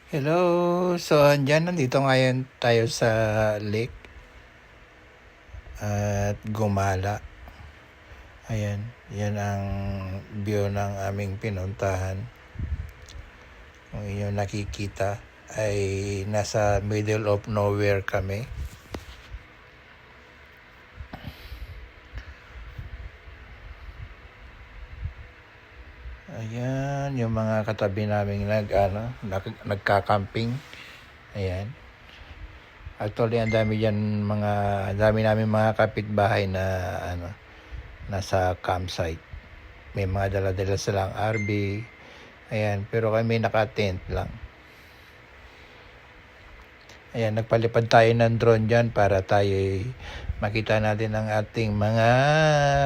Hello! So, nandito ngayon tayo sa lake at gumala. Ayan, yan ang view ng aming pinuntahan. Kung inyong nakikita ay nasa middle of nowhere kami. Ayan, yung mga katabi naming nagka-camping. Ayan. Actually, ang dami namin mga kapitbahay na nasa campsite. May mga dala-dala silang RV. Ayan, pero kami naka-tent lang. Ayan, nagpalipad tayo ng drone dyan para tayo makita natin ang ating mga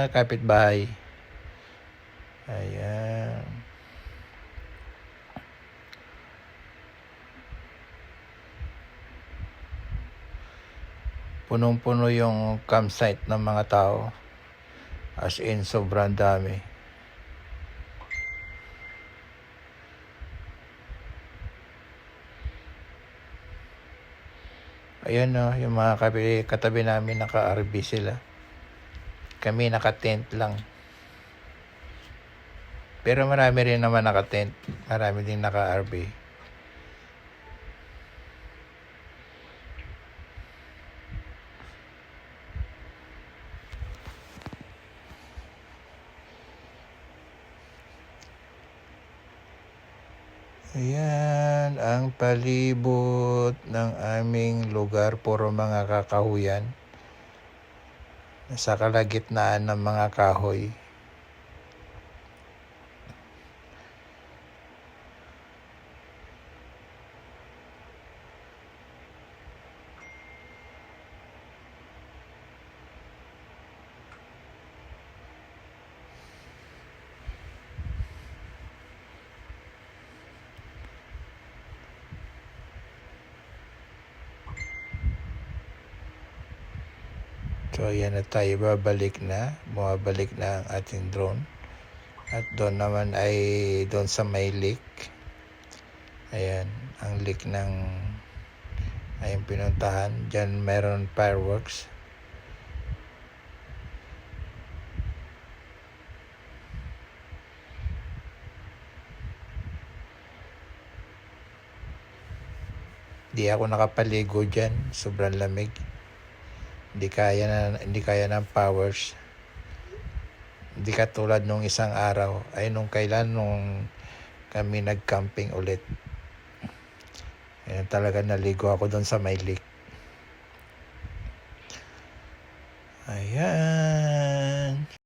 kapitbahay. Ayan. Punong-puno yung campsite ng mga tao. As in, sobrang dami. Ayan o, yung mga katabi namin naka-RV sila. Kami naka-tent lang. Pero marami rin naman naka-tent. Marami din naka-RV. Ayan, ang palibot ng aming lugar, puro mga kakahuyan. Sa kalagitnaan ng mga kahoy. So, ayan na tayo, bumabalik na ang ating drone. At doon naman ay doon sa may lake. Ayan, ang lake ng ayong pinuntahan. Diyan meron fireworks. Di ako nakapaligo diyan, sobrang lamig. Hindi kaya ng powers. Hindi katulad nung isang araw, ay nung kami nag-camping ulit. Ayan, talaga naligo ako doon sa may lake. Ayan.